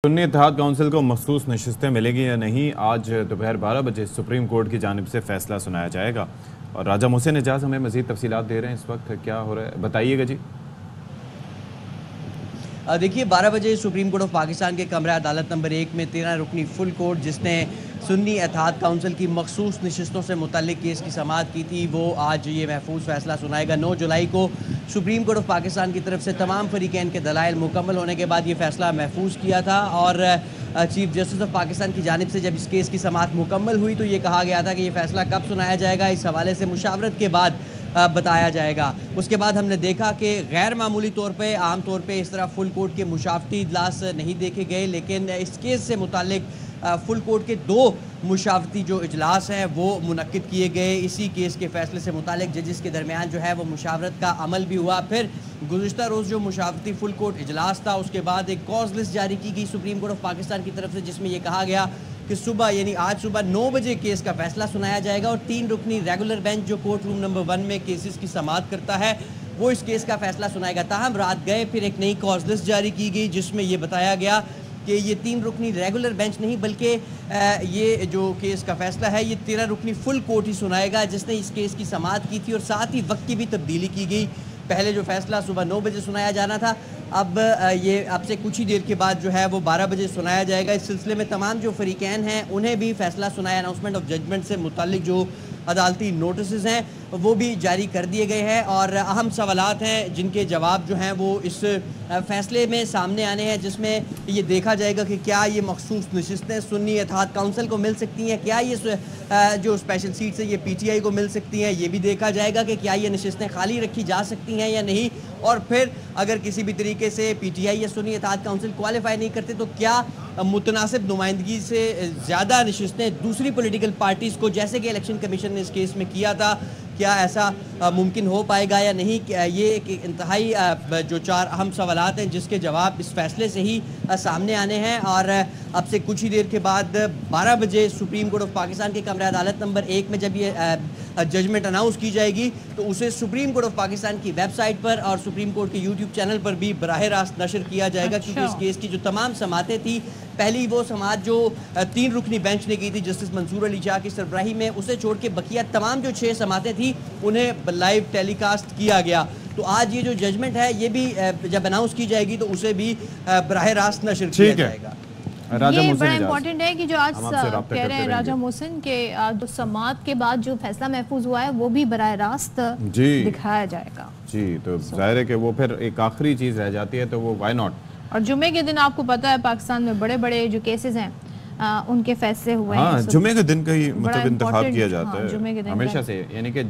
सुन्नी इत्तेहाद council को मखसूस नशिस्तें मिलेगी या नहीं, आज दोपहर 12 बजे सुप्रीम कोर्ट की जानिब से फैसला सुनाया जाएगा। और राजा मोहसिन एजाज हमें मजीद तफसीलात दे रहे हैं। इस वक्त क्या हो रहा है बताइएगा जी। देखिए 12 बजे सुप्रीम कोर्ट ऑफ पाकिस्तान के कमरा अदालत नंबर 1 में 13 रुकनी फुल कोर्ट जिसने सुन्नी इत्तेहाद काउंसिल की मखसूस नशिस्तों से मुतल्लिक केस की समाअत की थी, वो आज ये महफूज फैसला सुनाएगा। 9 जुलाई को सुप्रीम कोर्ट ऑफ पाकिस्तान की तरफ से तमाम फरीकैन के दलाइल मुकम्मल होने के बाद ये फैसला महफूज किया था। और चीफ जस्टिस ऑफ पाकिस्तान की जानिब से जब इस केस की समाअत मुकम्मल हुई तो ये कहा गया था कि ये फैसला कब सुनाया जाएगा, इस हवाले से मुशावरत के बाद बताया जाएगा। उसके बाद हमने देखा कि गैर मामूली तौर पे आम तौर पे इस तरह फुल कोर्ट के मुशावरती इजलास नहीं देखे गए, लेकिन इस केस से मुतालिक फुल कोर्ट के 2 मुशावरती जो इजलास हैं वो मुनक्किद किए गए। इसी केस के फैसले से मुतालिक जजिस के दरमियान जो है वो मुशावरत का अमल भी हुआ। फिर गुज़िश्ता रोज़ जो मुशावरती फुल कोर्ट इजलास था उसके बाद एक कॉज लिस्ट जारी की गई सुप्रीम कोर्ट ऑफ पाकिस्तान की तरफ से, जिसमें यह कहा गया कि सुबह यानी आज सुबह 9 बजे केस का फैसला सुनाया जाएगा। और 3 रुकनी रेगुलर बेंच जो कोर्ट रूम नंबर 1 में केसेस की समाअत करता है वो इस केस का फैसला सुनाएगा। ताहम रात गए फिर एक नई कॉज लिस्ट जारी की गई जिसमें यह बताया गया कि ये 3 रुकनी रेगुलर बेंच नहीं बल्कि ये जो केस का फैसला है ये 13 रुकनी फुल कोर्ट ही सुनाएगा जिसने इस केस की समाअत की थी। और साथ ही वक्त की भी तब्दीली की गई। पहले जो फैसला सुबह 9 बजे सुनाया जाना था, अब ये अब से कुछ ही देर के बाद जो है वो 12 बजे सुनाया जाएगा। इस सिलसिले में तमाम जो फरीकैन हैं उन्हें भी फैसला सुनाया, अनाउंसमेंट ऑफ जजमेंट से मुतालिक जो अदालती नोटिस हैं वो भी जारी कर दिए गए हैं। और अहम सवालात हैं जिनके जवाब जो हैं वो इस फैसले में सामने आने हैं, जिसमें ये देखा जाएगा कि क्या ये मखसूस नशिस्तें सुन्नी इत्तेहाद काउंसिल को मिल सकती हैं, क्या ये जो स्पेशल सीट्स हैं ये PTI को मिल सकती हैं, ये भी देखा जाएगा कि क्या ये नशिस्तें खाली रखी जा सकती हैं या नहीं। और फिर अगर किसी भी तरीके से PTI या सुन्नी इत्तेहाद काउंसिल क्वालिफाई नहीं करते तो क्या मुतनासिब नुमाइंदगी से ज़्यादा नशिस्तें दूसरी पॉलिटिकल पार्टीज़ को, जैसे कि इलेक्शन कमीशन ने इस केस में किया था, क्या ऐसा मुमकिन हो पाएगा या नहीं। ये एक इंतहाई जो 4 अहम सवालात हैं जिसके जवाब इस फैसले से ही सामने आने हैं। और अब से कुछ ही देर के बाद 12 बजे सुप्रीम कोर्ट ऑफ पाकिस्तान के कमरा अदालत नंबर 1 में जब ये जजमेंट अनाउंस की जाएगी तो उसे सुप्रीम कोर्ट ऑफ पाकिस्तान की वेबसाइट पर और सुप्रीम कोर्ट के YouTube चैनल पर भी बराह रास्त नशर किया जाएगा। क्योंकि इस केस की जो तमाम समातें थी, पहली वो समात जो 3 रुकनी बेंच ने की थी जस्टिस मंसूर अली शाह की सरबराही में, उसे छोड़ के बकिया तमाम जो 6 समातें थी उन्हें लाइव टेलीकास्ट किया गया। तो आज ये जो जजमेंट है ये भी जब अनाउंस की जाएगी तो उसे भी बराह रास्त नशर किया जाएगा। ये बड़ा इम्पोर्टेंट है कि जो आज कह रहे हैं राजा मोहसिन के जो समाअत के बाद जो फैसला महफूज हुआ है वो भी बराह रास्त दिखाया जाएगा जी। तो जाहिर है कि वो फिर एक आखिरी चीज रह जाती है तो वो व्हाई नॉट। और जुमे के दिन आपको पता है पाकिस्तान में बड़े बड़े जो केसेस हैं उनके फैसले हुए हैं। जुमे के दिन का ही मतलब इंतखाब किया जाता है हमेशा से, यानी कि